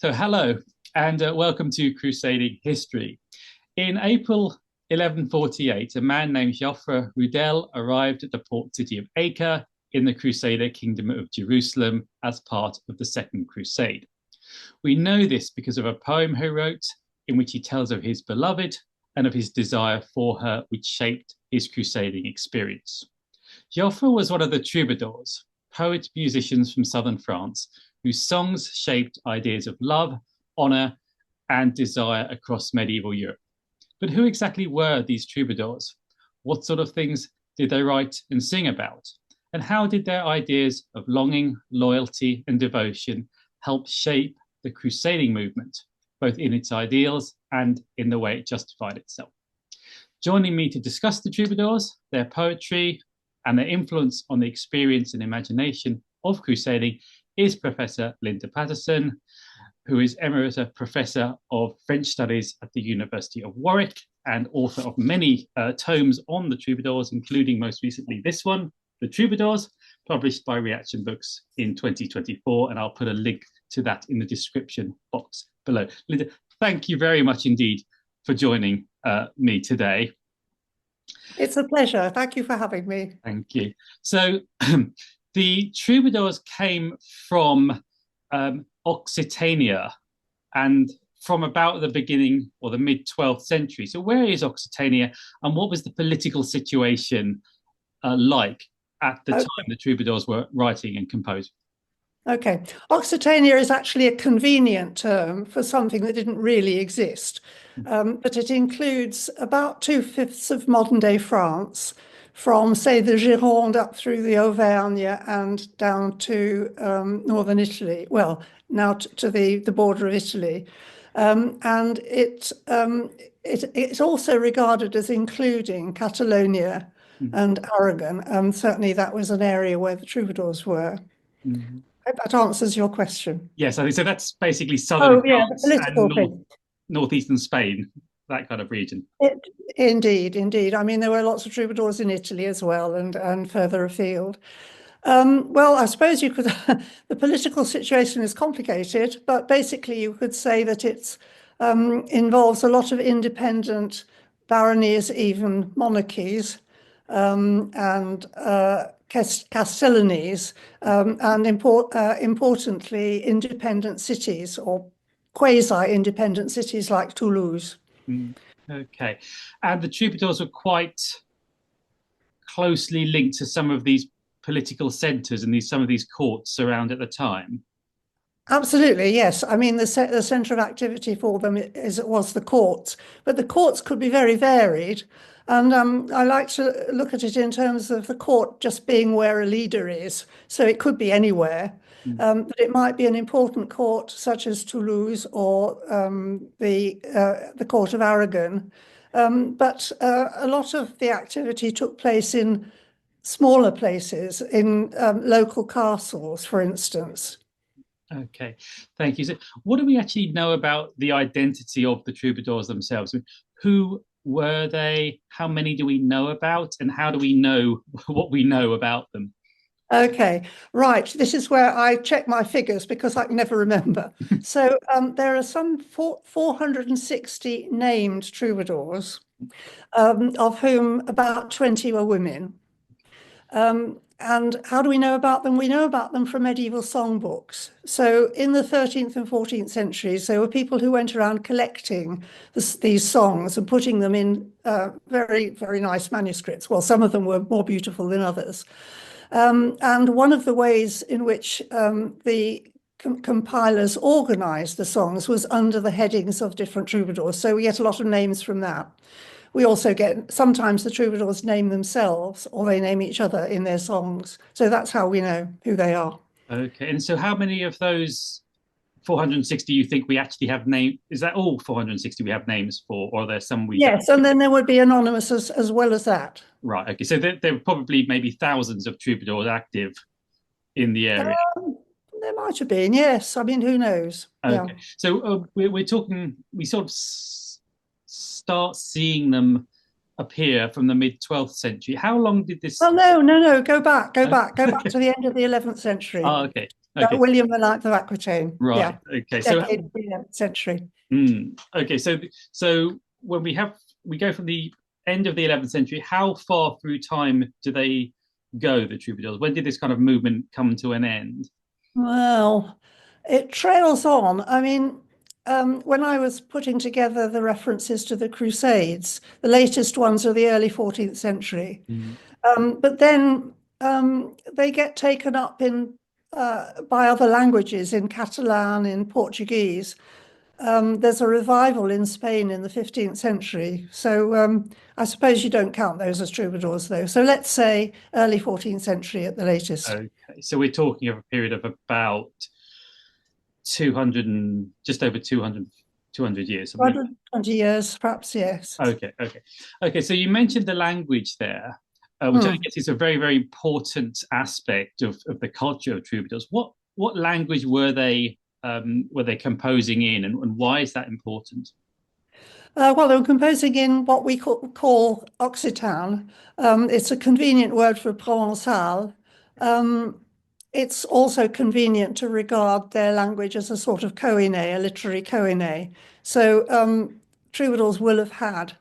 So, hello and welcome to Crusading History. In April 1148, a man named Joffre Rudel arrived at the port city of Acre in the Crusader kingdom of Jerusalem as part of the Second Crusade. We know this because of a poem he wrote in which he tells of his beloved and of his desire for her, which shaped his crusading experience. Joffre was one of the troubadours, poet musicians from southern France, whose songs shaped ideas of love, honor, and desire across medieval Europe. But who exactly were these troubadours? What sort of things did they write and sing about? And how did their ideas of longing, loyalty, and devotion help shape the crusading movement, both in its ideals and in the way it justified itself? Joining me to discuss the troubadours, their poetry, and their influence on the experience and imagination of crusading is Professor Linda Paterson, who is Emerita Professor of French Studies at the University of Warwick and author of many tomes on the troubadours, including most recently this one, The Troubadours, published by Reaction Books in 2024. And I'll put a link to that in the description box below. Linda, thank you very much indeed for joining me today. It's a pleasure. Thank you for having me. Thank you. So the troubadours came from Occitania and from about the beginning or the mid 12th century. So where is Occitania and what was the political situation like at the time the troubadours were writing and composing? Okay. Occitania is actually a convenient term for something that didn't really exist, but it includes about 2/5 of modern-day France, from, say, the Gironde up through the Auvergne and down to northern Italy, well, now to the border of Italy. And it's also regarded as including Catalonia and Aragon. Certainly that was an area where the troubadours were. I hope that answers your question. Yes, I think so. That's basically southern France and northeastern Spain, that kind of region. Indeed. I mean, there were lots of troubadours in Italy as well, and further afield. Well, I suppose you could. The political situation is complicated, but basically you could say that it involves a lot of independent baronies, even monarchies, and castellanies, and importantly, independent cities or quasi-independent cities like Toulouse. Okay. And the troubadours were quite closely linked to some of these political centres and some of these courts around at the time. Absolutely, yes. I mean, the centre of activity for them was the courts, but the courts could be very varied. And I like to look at it in terms of the court just being where a leader is. So it could be anywhere, but it might be an important court such as Toulouse or the court of Aragon. But a lot of the activity took place in smaller places, in local castles, for instance. Okay, thank you. So what do we actually know about the identity of the troubadours themselves? Who were they? How many do we know about? And how do we know what we know about them? Okay, right. This is where I check my figures because I can never remember. So there are some 460 named troubadours, of whom about 20 were women. And how do we know about them? We know about them from medieval songbooks. So in the 13th and 14th centuries, there were people who went around collecting these songs and putting them in very, very nice manuscripts. Well, some of them were more beautiful than others. And one of the ways in which the compilers organized the songs was under the headings of different troubadours. So we get a lot of names from that. We also get, sometimes the troubadours name themselves or they name each other in their songs. So that's how we know who they are. Okay, and so how many of those 460 you think we actually have names? Is that all 460 we have names for, or are there some we Yes, don't? and then there would be anonymous as well as that. Right, okay, so there were probably maybe thousands of troubadours active in the area. There might have been, yes. I mean, who knows? Okay, Yeah. so we're talking, we sort of start seeing them appear from the mid 12th century. How long did this? Well, no. Go back to the end of the 11th century. Oh, okay. Okay. William the Ninth of Aquitaine. Right. Yeah, Okay. So, decade of the 11th century. okay. So when we go from the end of the 11th century, how far through time do they go, the troubadours? When did this kind of movement come to an end? Well, it trails on. I mean, when I was putting together the references to the Crusades, the latest ones are the early 14th century. Mm. But then they get taken up in by other languages, in Catalan, in Portuguese. There's a revival in Spain in the 15th century. So I suppose you don't count those as troubadours, though. So let's say early 14th century at the latest. Okay. So we're talking of a period of about 200 and just over 200 years. Something. 120 years, perhaps, yes. Okay. So you mentioned the language there, which I guess is a very, very important aspect of the culture of troubadours. What language were they composing in, and why is that important? Well, they were composing in what we call Occitan. It's a convenient word for Provençal. Um, it's also convenient to regard their language as a sort of coine, a literary coine. So troubadours will have had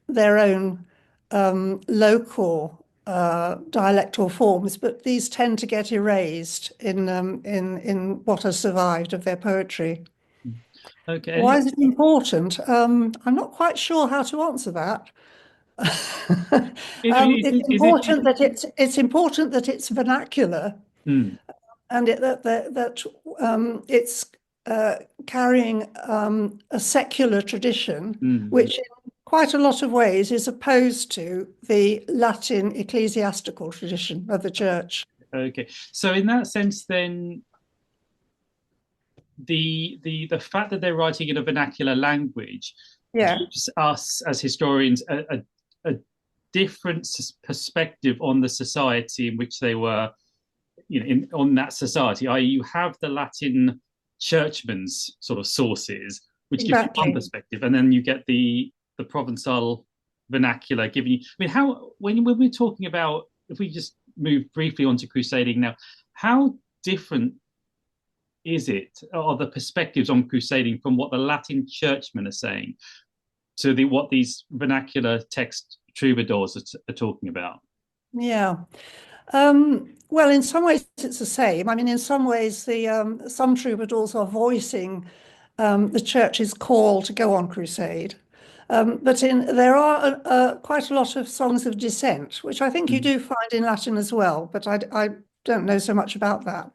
their own local dialectal forms, but these tend to get erased in what has survived of their poetry. Okay. Why is it important? I'm not quite sure how to answer that. It's important that it's important that it's vernacular Mm, and that it's carrying a secular tradition, mm, which in quite a lot of ways is opposed to the Latin ecclesiastical tradition of the church. okay. So in that sense, then the fact that they're writing in a vernacular language Yeah, gives us as historians a different perspective on the society in which they were, on that society. I.e., you have the Latin churchman's sort of sources, which gives you one exactly. perspective, and then you get the Provençal vernacular giving you. I mean, how when we're talking about, if we just move briefly onto crusading now, how different is it, or the perspectives on crusading from what the Latin churchmen are saying to what these vernacular text troubadours are talking about? Yeah. Well, in some ways it's the same. I mean, in some ways, the some troubadours are voicing the church's call to go on crusade. But there are quite a lot of songs of dissent, which I think you Mm. do find in Latin as well, but I don't know so much about that.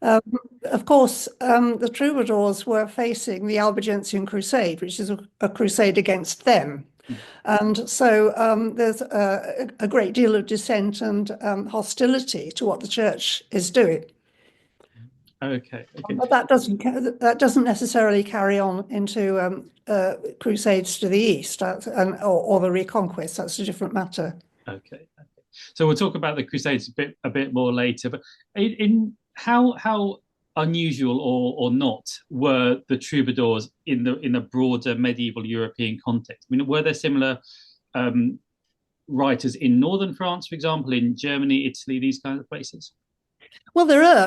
Oh, Of course, the troubadours were facing the Albigensian Crusade, which is a crusade against them. mm. And so there's a great deal of dissent and hostility to what the church is doing. Okay. But that doesn't necessarily carry on into crusades to the east or the reconquest. That's a different matter. Okay. So we'll talk about the Crusades a bit more later. But in how unusual or not were the troubadours in a broader medieval European context? I mean, were there similar writers in northern France, for example, in Germany, Italy, these kinds of places? Well,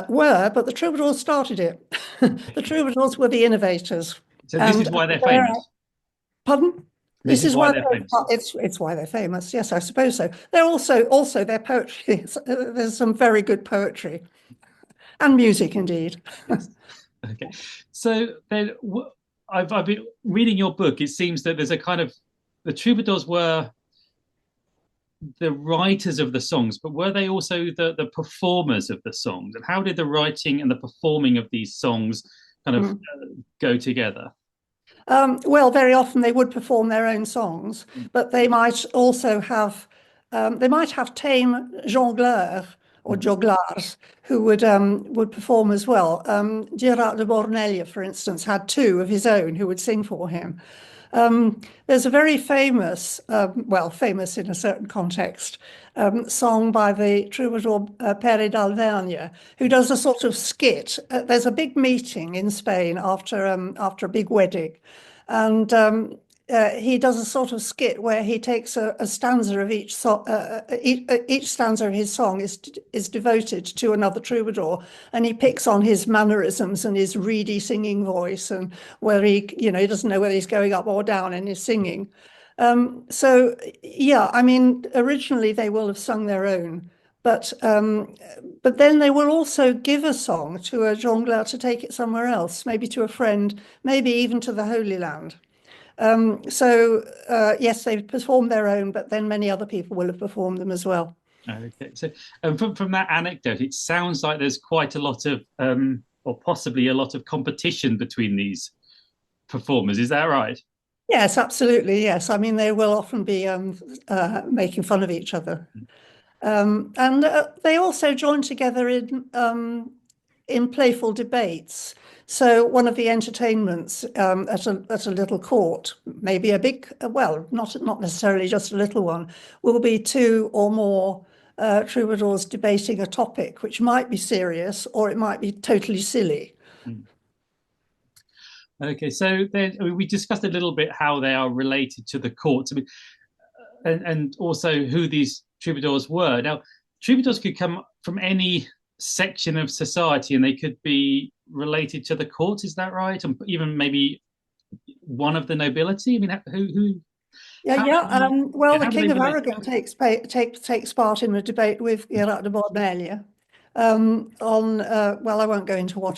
were, but the troubadours started it. The troubadours were the innovators, So this is and why they're they're famous. pardon. This This is is why why they're famous. it's why they're famous. Yes, I suppose so. They're also their poetry. There's some very good poetry and music indeed. Yes. Okay. So then I've been reading your book. It seems that there's a kind of the troubadours were the writers of the songs, but were they also the performers of the songs? And how did the writing and the performing of these songs kind of Mm. go together? Well, very often they would perform their own songs, Mm, but they might have tame jongleurs or mm, joglars who would perform as well. Gerard de Bornelia, for instance, had two of his own who would sing for him. There's a very famous, well, famous in a certain context, song by the troubadour Pere d'Alvergne, who does a sort of skit. There's a big meeting in Spain after a big wedding, and he does a sort of skit where he takes a stanza of each each stanza of his song is devoted to another troubadour, and he picks on his mannerisms and his reedy singing voice, and where he doesn't know whether he's going up or down in his singing. So yeah, I mean, originally they will have sung their own, but then they will also give a song to a jongleur to take it somewhere else, maybe to a friend, maybe even to the Holy Land. Yes, they've performed their own, but then many other people will have performed them as well. Okay, so from that anecdote, it sounds like there's quite a lot of, or possibly a lot of competition between these performers. Is that right? Yes, absolutely. Yes, I mean they will often be making fun of each other, and they also join together in playful debates. So one of the entertainments at a little court, maybe a big, well, not necessarily just a little one, will be two or more troubadours debating a topic, which might be serious or it might be totally silly. Mm. Okay, so then we discussed a little bit how they are related to the courts. I mean, and also who these troubadours were. Now, troubadours could come from any section of society, and they could be related to the court. Is that right? And even maybe one of the nobility. I mean, who? Yeah, How yeah. do they, Well, yeah, the how do they King of relate? Aragon takes part in a debate with Gerard de Bordelia on. Well, I won't go into what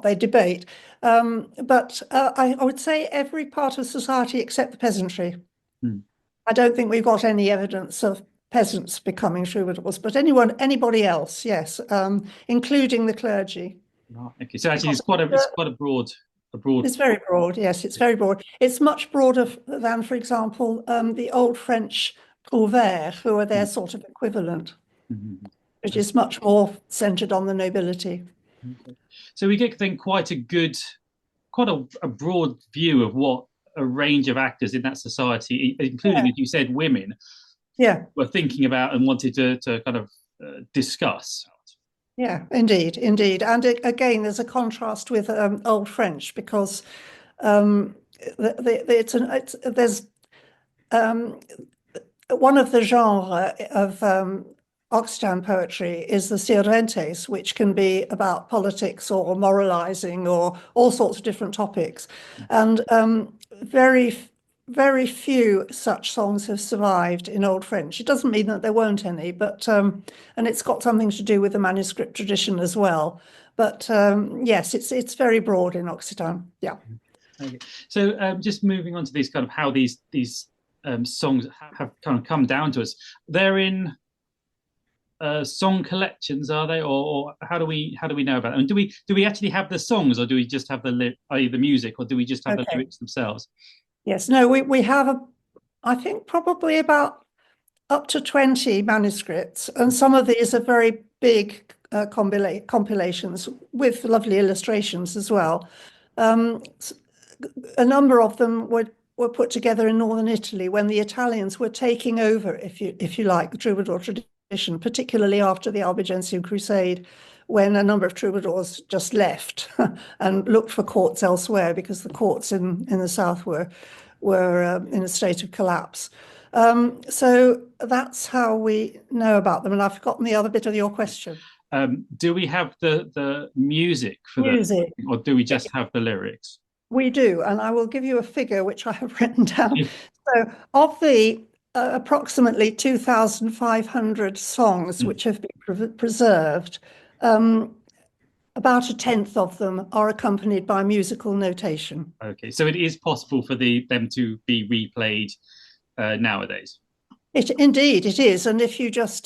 they debate, but I would say every part of society except the peasantry. Hmm. I don't think we've got any evidence of peasants becoming troubadours, but anybody else, yes, including the clergy. Right, okay, so actually, Because it's quite a broad. it's very broad, yes, it's very broad. It's much broader than, for example, the old French trouvères, who are their sort of equivalent, Mhm. which is much more centered on the nobility. Okay. So we get then quite a broad view of what a range of actors in that society, including, Yeah, as you said, women, yeah, were thinking about and wanted to kind of discuss. yeah, indeed, indeed. And again, there's a contrast with Old French because there's um, one of the genres of Occitan poetry is the sirventes, which can be about politics or moralizing or all sorts of different topics. And very few such songs have survived in Old French. It doesn't mean that there weren't any, but and it's got something to do with the manuscript tradition as well. But yes, it's very broad in Occitan. Yeah. Okay. So just moving on to these kind of how these songs have kind of come down to us. They're in song collections, are they, or how do we know about them? And do we actually have the songs, or do we just have i.e. the music, or do we just have the Okay. lyrics themselves? Yes. No, we have I think probably about up to 20 manuscripts, and some of these are very big compilations with lovely illustrations as well. Um, a number of them were put together in northern Italy when the Italians were taking over, if you like, the troubadour tradition, particularly after the Albigensian Crusade, when a number of troubadours just left and looked for courts elsewhere because the courts in the south were in a state of collapse. So that's how we know about them. And I've forgotten the other bit of your question. Do we have the music for the, Music. or do we just have the lyrics? We do, and I will give you a figure which I have written down. So, of the approximately 2,500 songs which have been preserved, um, about a tenth of them are accompanied by musical notation. Okay, so it is possible for them to be replayed nowadays. Indeed it is, and if you just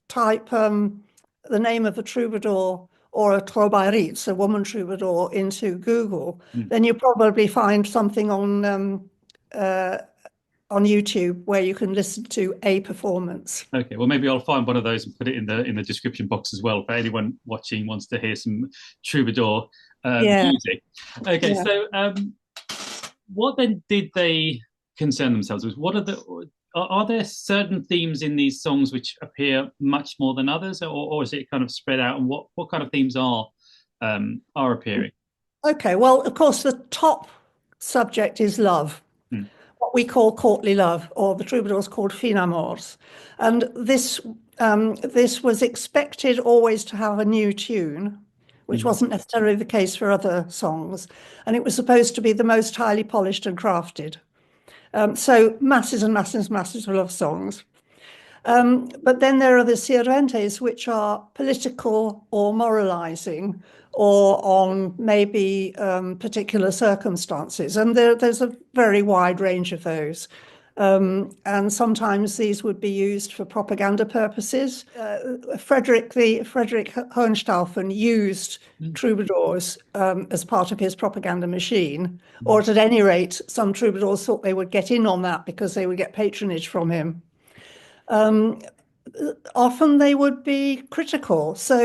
type the name of a troubadour or a troubadours, a woman troubadour, into Google, Mm. then you probably find something uh, on YouTube where you can listen to a performance. Okay, well maybe I'll find one of those and put it in the description box as well if anyone watching wants to hear some troubadour Yeah, music. Okay, yeah. so what then did they concern themselves with? What are there certain themes in these songs which appear much more than others, or is it kind of spread out? And what kind of themes are appearing? Okay, well, of course, the top subject is love, Mm. what we call courtly love, or the troubadours called fin amours. And this was expected always to have a new tune, which Mm. wasn't necessarily the case for other songs. And it was supposed to be the most highly polished and crafted. So masses and masses and masses of love songs. But then there are the sirventes, which are political or moralizing or on maybe particular circumstances. And there's a very wide range of those. And sometimes these would be used for propaganda purposes. Frederick Hohenstaufen used Mm. troubadours as part of his propaganda machine, or Mm. at any rate, some troubadours thought they would get in on that because they would get patronage from him. Often they would be critical. So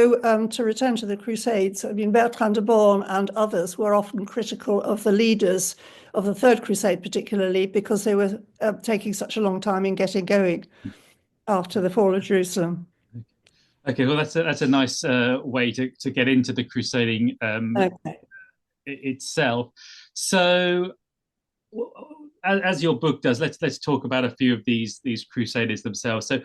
to return to the Crusades, I mean, Bertrand de Born and others were often critical of the leaders of the Third Crusade, particularly because they were taking such a long time in getting going after the fall of Jerusalem. Okay, well, that's a nice way to get into the crusading Okay. itself. So, as your book does, let's talk about a few of these crusaders themselves. So,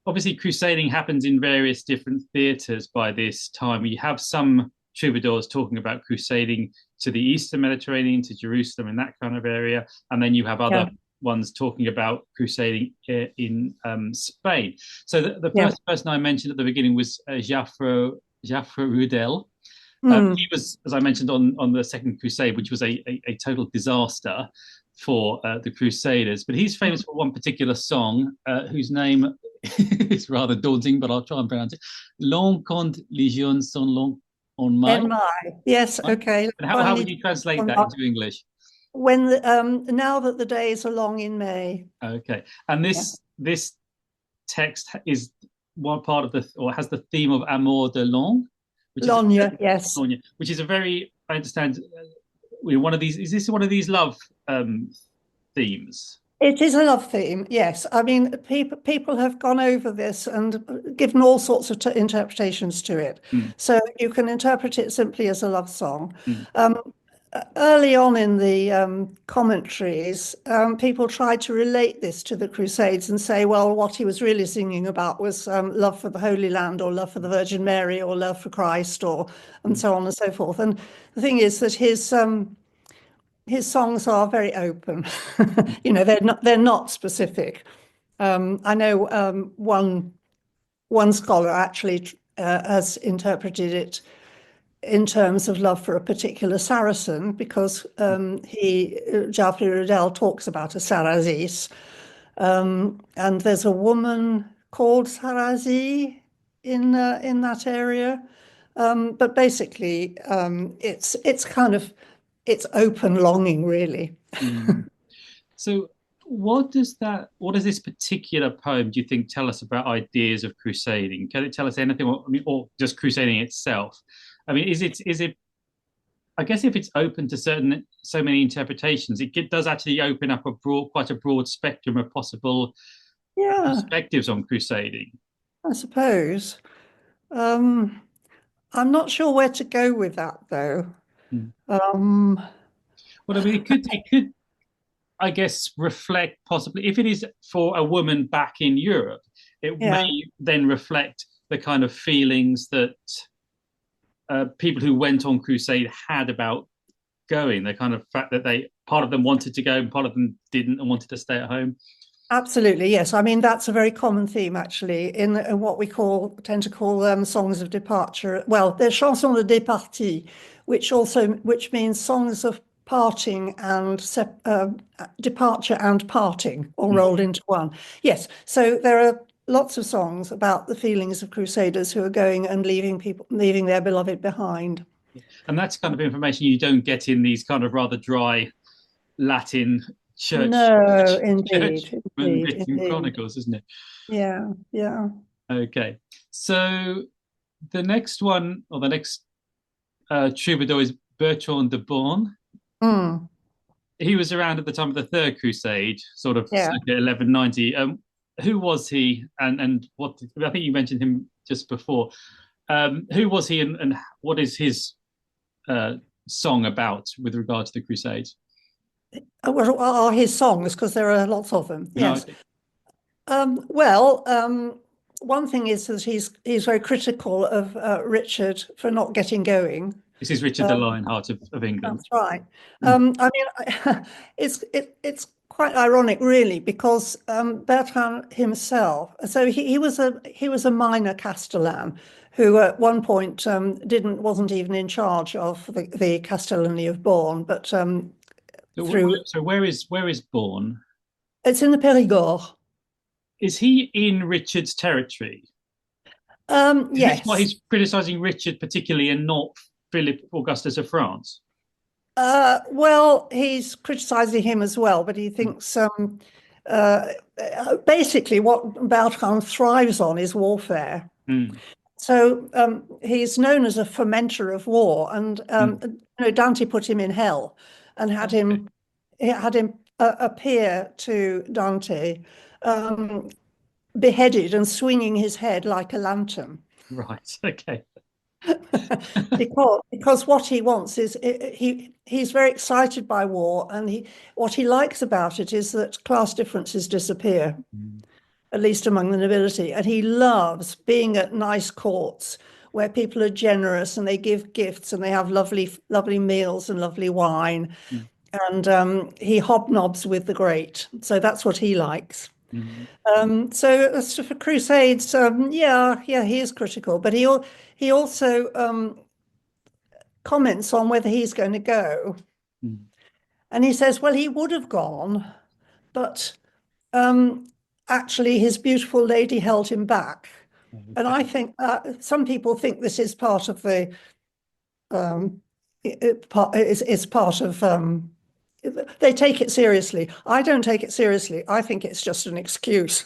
obviously, crusading happens in various different theatres by this time. We have some troubadours talking about crusading to the Eastern Mediterranean, to Jerusalem, and that kind of area, and then you have Yeah. other ones talking about crusading in Spain. So the Yeah. first person I mentioned at the beginning was Jaffre Rudel. He Mm. was, as I mentioned, on the Second Crusade, which was a total disaster for the Crusaders. But he's famous for one particular song, whose name is rather daunting, but I'll try and pronounce it. Long quand les jeunes sont longs en maille. En my. Yes. Okay. And how would you translate that into English? Now that the days are long in May. Okay, and Yeah. this text is one part of or has the theme of Amour de Long, which is Logne, yes. which is a very, I understand, one of these. Is this one of these love themes? It is a love theme, yes. I mean, people have gone over this and given all sorts of interpretations to it. Mm. So you can interpret it simply as a love song. Mm. Early on in the commentaries, people tried to relate this to the Crusades and say, well, what he was really singing about was love for the Holy Land, or love for the Virgin Mary, or love for Christ, or and so on and so forth. And the thing is that his songs are very open. You know, they're not specific. I know one scholar actually has interpreted it in terms of love for a particular Saracen, because Geoffrey Riddell talks about a Sarazis, and there's a woman called Sarazi in that area. But basically, it's kind of it's open longing, really. Mm. So, what does this particular poem, do you think, tell us about ideas of crusading? Can it tell us anything, or just crusading itself? I mean, is it? I guess if it's open to so many interpretations, it does actually open up quite a broad spectrum of possible Yeah, perspectives on crusading. I suppose. Um, I'm not sure where to go with that, though. Mm. Um, Well, I mean, it could, I guess, reflect possibly, if it is for a woman back in Europe, it yeah, may then reflect the kind of feelings that people who went on crusade had about going. The kind of fact that part of them wanted to go and part of them didn't and wanted to stay at home. absolutely. Yes. I mean, that's a very common theme, actually, in what we tend to call songs of departure. Well, there's chansons de départie, which means songs of parting and departure and parting, all Mm. rolled into one. Yes. So there are lots of songs about the feelings of crusaders who are going and leaving their beloved behind. And that's kind of information you don't get in these kind of rather dry Latin No, indeed, churchman indeed, written indeed. chronicles, isn't it? Yeah, yeah. Okay. So the next one, or the next troubadour, is Bertrand de Born. Mm, He was around at the time of the Third Crusade, sort of yeah. circa 1190. Who was he, and what? I think you mentioned him just before. Who was he, and what is his uh, song about with regard to the Crusades? are his songs, because there are lots of them. No, Yes. Well, one thing is that he's very critical of Richard for not getting going. this is Richard the Lionheart of England. That's right. Mm. I mean, it's quite ironic, really, because Bertrand himself. So he was a minor Castellan who at one point wasn't even in charge of the Castellany of Bourne, but through. So where is Bourne? It's in the Périgord. Is he in Richard's territory? Is this why Yes. he's criticizing Richard particularly and not Philip Augustus of France? Well, he's criticizing him as well, but he thinks uh, basically what Bertrand thrives on is warfare. Mm. So he's known as a fomenter of war, and Dante put him in hell and had him appear to Dante beheaded and swinging his head like a lantern. Right. Okay. because what he wants is he's very excited by war, and what he likes about it is that class differences disappear, at least among the nobility, and he loves being at nice courts where people are generous and they give gifts and they have lovely meals and lovely wine, and he hobnobs with the great. So that's what he likes. So as for Crusades, yeah, he is critical, but he also comments on whether he's going to go. And he says, well, he would have gone, but actually his beautiful lady held him back. And I think some people think this is part of the it's part of they take it seriously. I don't take it seriously. I think it's just an excuse.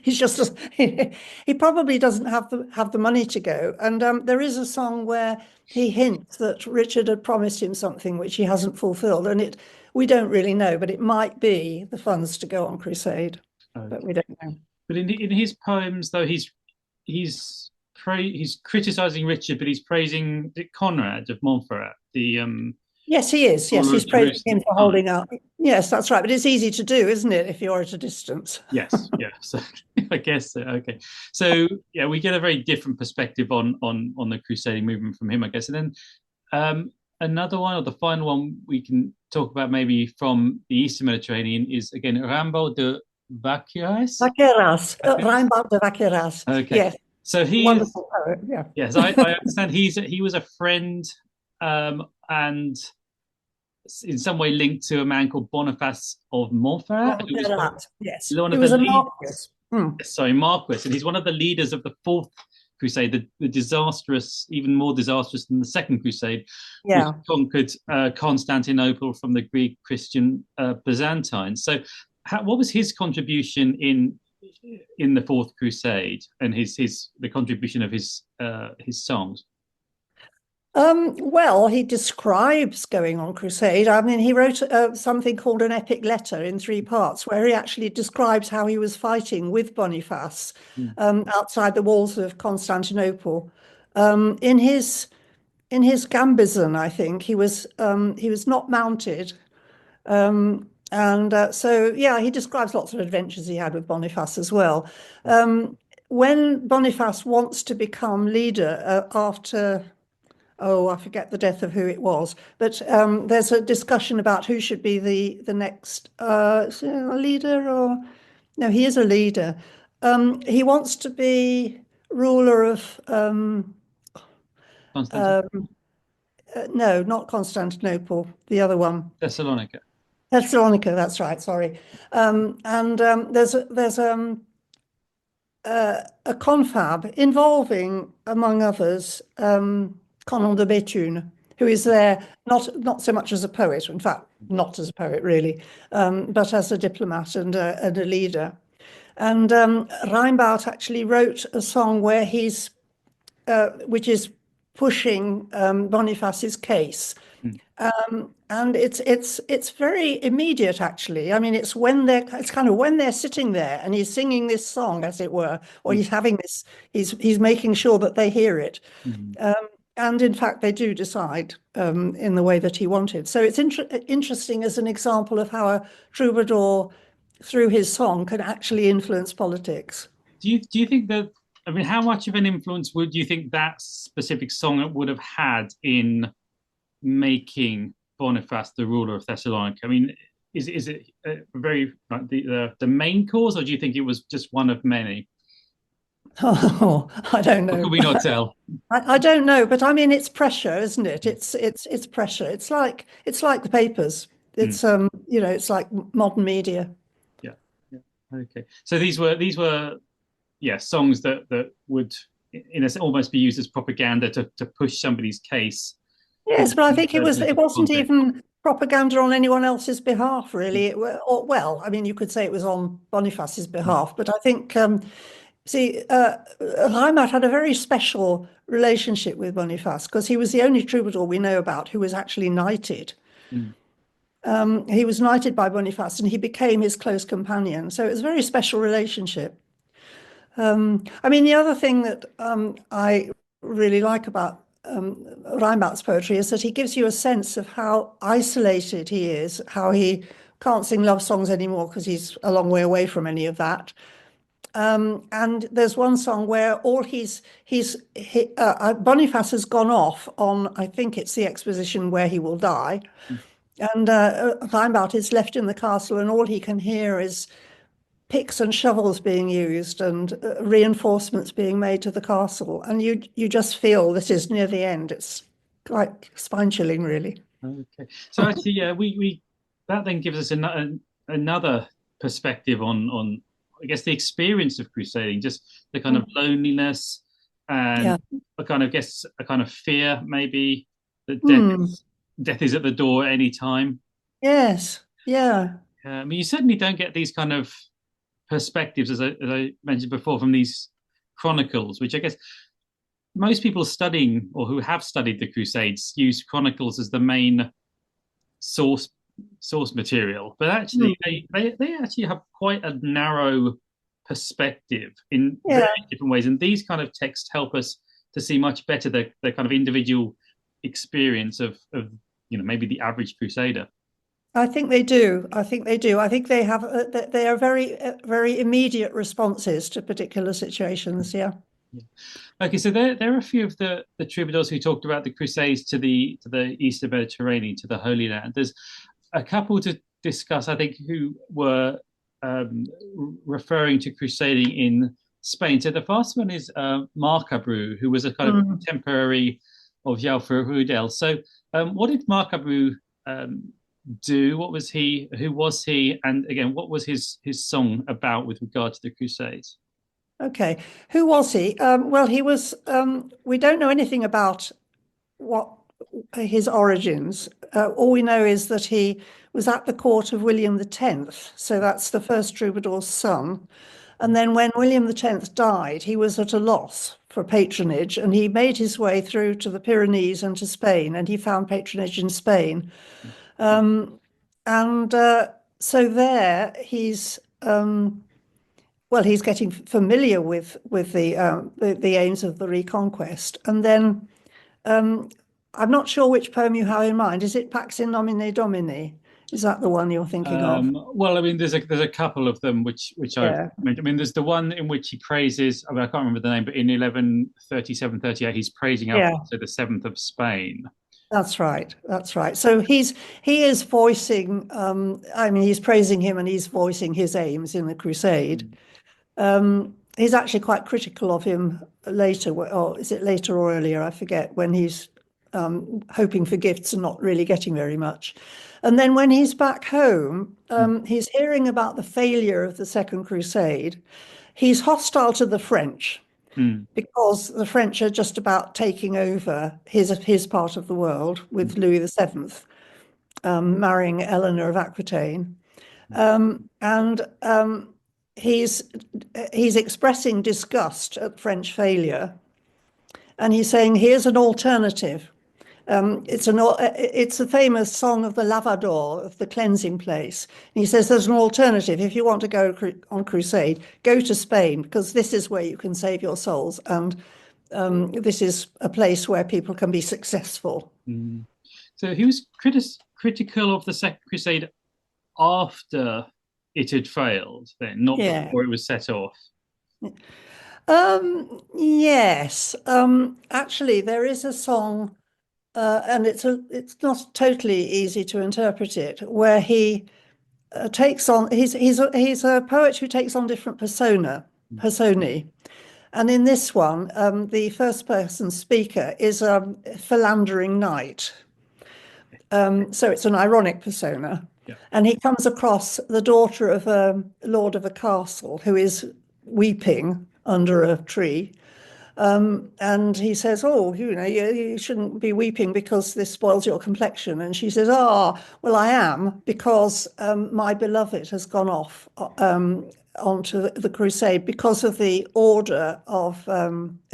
He's just he probably doesn't have the money to go. And there is a song where he hints that Richard had promised him something which he hasn't fulfilled, and we don't really know, but it might be the funds to go on crusade, but we don't know. But in his poems, though, he's criticizing Richard, but he's praising Conrad of Montferrat, the Yes, he is. Yes, he's praising him for holding up. Yes, that's right. But it's easy to do, isn't it, if you're at a distance? Yes, yeah. So I guess so. Okay. So yeah, we get a very different perspective on the crusading movement from him, I guess. And then another one, or the final one we can talk about maybe from the Eastern Mediterranean, is again Rimbaud de Vaqueras. Rimbaud de Vaqueras. Okay. Yes. So wonderful poet. Yeah. Yes, I understand he was a friend and in some way linked to a man called Boniface of Montferrat. Yes, he was a marquis. Sorry, Marquis, and he's one of the leaders of the Fourth Crusade, the disastrous, even more disastrous than the Second Crusade, which conquered Constantinople from the Greek Christian Byzantines. So, what was his contribution in the Fourth Crusade, and the contribution of his songs? Well, he describes going on crusade. I mean, he wrote something called an epic letter in 3 parts, where he actually describes how he was fighting with Boniface outside the walls of Constantinople. In his gambizon, I think he was not mounted, so yeah, he describes lots of adventures he had with Boniface as well. When Boniface wants to become leader after. Oh, I forget the death of who it was, but there's a discussion about who should be the next leader, or no, he is a leader. He wants to be ruler of no, not Constantinople, the other one. Thessalonica. Thessalonica, that's right. Sorry, and there's a confab involving, among others, Conan de Béthune, who is there not so much as a poet, in fact, not as a poet really, but as a diplomat and a leader. And Rimbaud actually wrote a song where which is pushing Boniface's case. And it's very immediate, actually. I mean, it's kind of when they're sitting there and he's singing this song, as it were, or he's having this, he's making sure that they hear it. And in fact, they do decide in the way that he wanted. So it's interesting as an example of how a troubadour, through his song, can actually influence politics. Do you think that, I mean, how much of an influence would you think that specific song would have had in making Boniface the ruler of Thessalonica? I mean, is it a very like the main cause, or do you think it was just one of many? Oh, I don't Or could know. we not tell? I don't know, but I mean, it's pressure, isn't it? It's pressure. It's like the papers. Hmm. It's like modern media. Yeah, yeah. Okay. So these were yeah songs that would in a, almost be used as propaganda to push somebody's case in Yes, but I think a it was. It political wasn't context. even propaganda on anyone else's behalf, really. Or well, I mean, you could say it was on Boniface's behalf, but I think see, Reinhard had a very special relationship with Boniface because he was the only troubadour we know about who was actually knighted. Mm, He was knighted by Boniface and he became his close companion. So it was a very special relationship. I mean, the other thing that I really like about Reinbach's poetry is that he gives you a sense of how isolated he is, how he can't sing love songs anymore because he's a long way away from any of that. And there's one song where all Boniface has gone off on, I think it's the exposition where he will die, mm. and Reinbach is left in the castle, and all he can hear is picks and shovels being used and reinforcements being made to the castle, and you just feel this is near the end. It's quite spine-chilling, really. Okay. So actually, yeah, we that then gives us another perspective on I guess the experience of crusading, just the kind of loneliness and Yeah. a kind of guess a kind of fear maybe that Hmm. death is at the door at any time. Yes. Yeah. I mean, you certainly don't get these kind of perspectives, as I mentioned before, from these chronicles, which I guess most people studying or who have studied the Crusades use chronicles as the main source source material, but actually Hmm. they actually have quite a narrow perspective in very Yeah. different ways, and these kind of texts help us to see much better the kind of individual experience of maybe the average crusader. I think they do. I think they do. I think they have. They are very immediate responses to particular situations. Yeah. Yeah. Okay, so there are a few of the troubadours who talked about the Crusades to the Eastern Mediterranean, to the Holy Land. There's a couple to discuss, I think, who were um, referring to crusading in Spain. So the first one is Marcabru, who was a kind of Mm. contemporary of Joffre Rudel. So what did Marcabru do? What was he? Who was he? And again, what was his song about with regard to the Crusades? Okay. Who was he? Well, he was. We don't know anything about what his origins. All we know is that he was at the court of William the Tenth. So that's the first troubadour's son. And then when William the Tenth died, he was at a loss for patronage, and he made his way through to the Pyrenees and to Spain, and he found patronage in Spain. Um, and so there he's well, he's getting familiar with the aims of the Reconquest, and then um, I'm not sure which poem you have in mind. Is it Pax in nomine Domini? Is that the one you're thinking of? Well, I mean, there's a couple of them which I've Yeah, mentioned. I mean, there's the one in which he praises. I mean, I can't remember the name, but in 1137-38, he's praising yeah, Alfonso the Seventh of Spain. that's right. That's right. So he is voicing. I mean, he's praising him and he's voicing his aims in the crusade. Mm. He's actually quite critical of him later, or is it later or earlier? I forget, when he's hoping for gifts and not really getting very much. And then when he's back home, he's hearing about the failure of the Second Crusade. He's hostile to the French Mm. because the French are just about taking over his part of the world Mm. with Louis VII, marrying Eleanor of Aquitaine. Mm. And he's expressing disgust at French failure, and he's saying, "Here's an alternative." It's a famous song of the lavador, of the cleansing place. And he says, "There's an alternative. If you want to go on crusade, go to Spain because this is where you can save your souls." And this is a place where people can be successful. Mm. So he was critical of the Second Crusade after it had failed, then, not Yeah. before it was set off. Yes. Actually, there is a song, and it's not totally easy to interpret it, where he takes on he's a poet who takes on different personae. And in this one, the first person speaker is a philandering knight. So it's an ironic persona. Yeah. And he comes across the daughter of a lord of a castle who is weeping under a tree. And he says, "Oh, you shouldn't be weeping because this spoils your complexion." And she says, "Ah, well, I am because my beloved has gone off onto the crusade because of the order of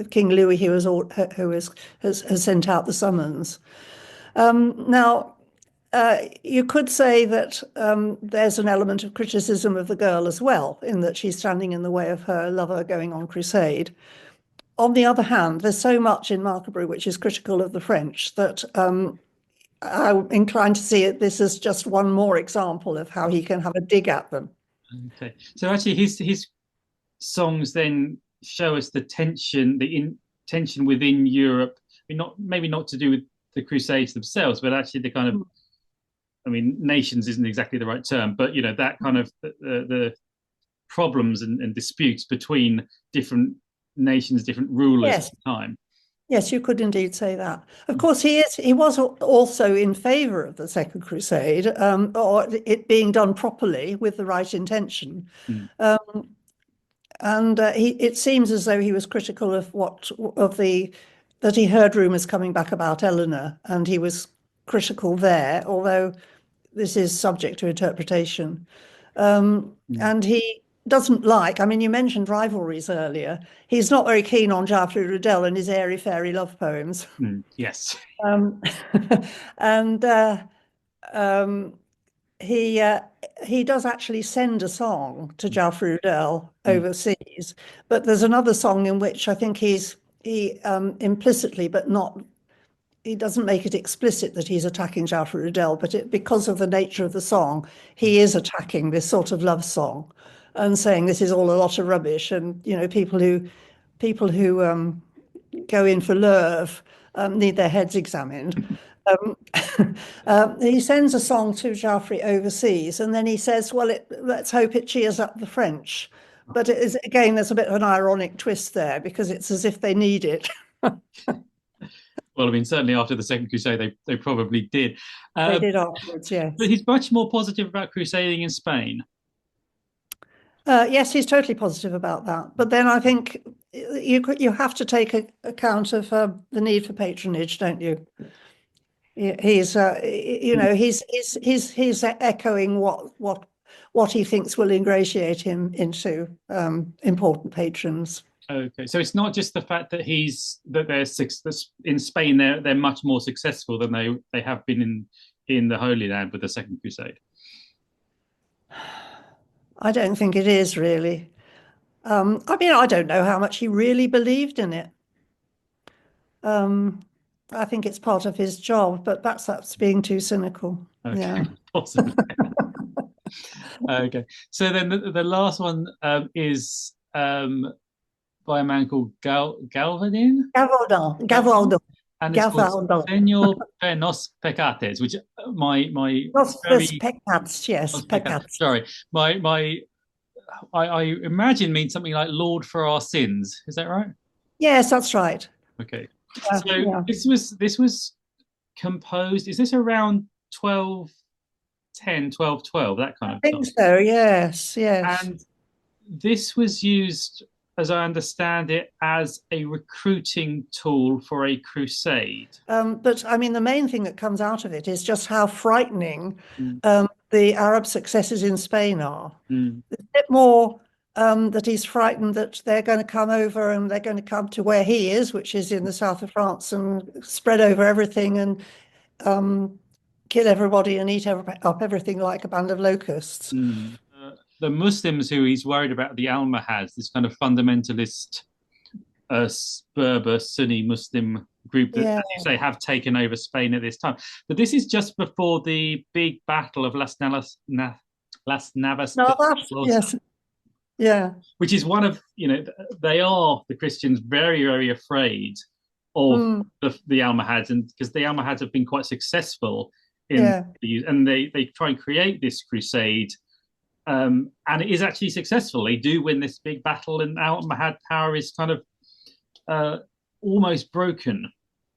King Louis, has sent out the summons." Now, you could say that there's an element of criticism of the girl as well, in that she's standing in the way of her lover going on crusade. On the other hand, there's so much in Marlborough which is critical of the French that I'm inclined to see this as just one more example of how he can have a dig at them. Okay. So actually, his songs then show us the tension within Europe. I mean, not maybe not to do with the Crusades themselves, but actually the kind of, I mean, nations isn't exactly the right term, but that kind of the problems and disputes between different nations, different rulers Yes. at the time. Yes, you could indeed say that. Of course, he was also in favor of the Second Crusade, or it being done properly with the right intention. Mm. And it seems as though he was critical of that he heard rumors coming back about Eleanor, and he was critical there, although this is subject to interpretation. And he doesn't like, I mean, you mentioned rivalries earlier. He's not very keen on Geoffrey Rudel and his airy fairy love poems. Yes. Um, and um, he does actually send a song to Geoffrey Rudel overseas, but there's another song in which I think he implicitly, but not, he doesn't make it explicit that he's attacking Geoffrey Rudel, but because of the nature of the song, he is attacking this sort of love song and saying this is all a lot of rubbish, and people who go in for love need their heads examined. He sends a song to Geoffrey overseas, and then he says, "Well, let's hope it cheers up the French." But it is, again, there's a bit of an ironic twist there because it's as if they need it. Well, I mean, certainly after the Second Crusade, they probably did. They did afterwards, yes. But he's much more positive about crusading in Spain. Yes, he's totally positive about that. But then I think you have to take account of the need for patronage, don't you? He's he's echoing what he thinks will ingratiate him into important patrons. Okay, so it's not just the fact that they're in Spain. They're much more successful than they have been in the Holy Land with the Second Crusade. I don't think it is really. I mean, I don't know how much he really believed in it. I think it's part of his job, but that's being too cynical. Okay, Yeah. possibly. Okay, so then the last one is by a man called Galvadin. Gavaldon. And it's called Gavaldon. Senor Penos Pecates, which my Los very Peccats, yes, Peccats. sorry, I imagine means something like Lord for our sins. Is that right? Yes, that's right. Okay. Yeah, So yeah. this was composed, is this around 1210, 1212, that kind of I think time? so, yes, yes. And this was used, as I understand it, as a recruiting tool for a crusade. But I mean, the main thing that comes out of it is just how frightening Mm. the Arab successes in Spain are. Mm. It's a bit more that he's frightened that they're going to come over and they're going to come to where he is, which is in the south of France, and spread over everything and kill everybody and eat up everything like a band of locusts. The Muslims who he's worried about, the Almohads, this kind of fundamentalist Berber Sunni Muslim group that, Yeah. as you say, have taken over Spain at this time. But this is just before the big battle of Las Navas de No, that's, Tolosa, yes. Yeah. which is one of, they are, the Christians, very, very afraid of Mm, the Almohads, and because the Almohads have been quite successful in yeah. these, and they try and create this crusade, and it is actually successful. They do win this big battle, and Almohad power is kind of almost broken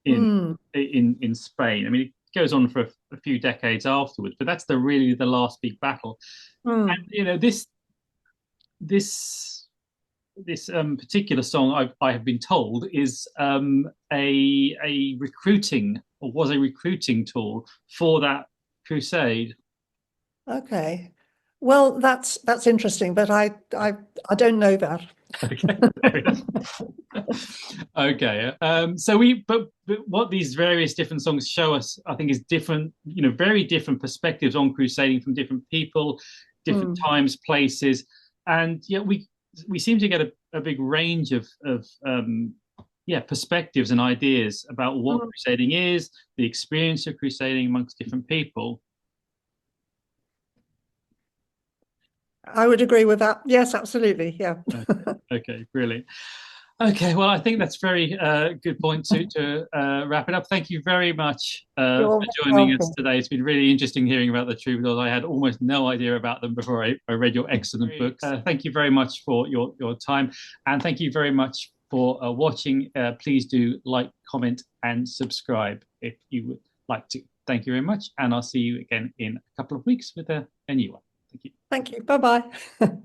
in Mm, in Spain. I mean, it goes on for a few decades afterwards, but that's really the last big battle. And mm. this particular song, I have been told, is a recruiting, or was a recruiting tool for that crusade. Okay. Well, that's interesting, but I don't know that. Okay, fair enough. Okay, but what these various different songs show us, I think, is different, very different perspectives on crusading from different people, different Mm, times, places, and yeah, we seem to get a big range of yeah, perspectives and ideas about what mm. crusading is, the experience of crusading amongst different people. I would agree with that. Yes, absolutely. Yeah. Okay, okay, brilliant. Okay, well, I think that's very good point to wrap it up. Thank you very much You're for joining us welcome. today. It's been really interesting hearing about the Troubadours. I had almost no idea about them before I read your excellent books. Thank you very much for your time, and thank you very much for watching. Please do like, comment, and subscribe if you would like to. Thank you very much, and I'll see you again in a couple of weeks with a new one. Thank you. Thank you. Bye-bye.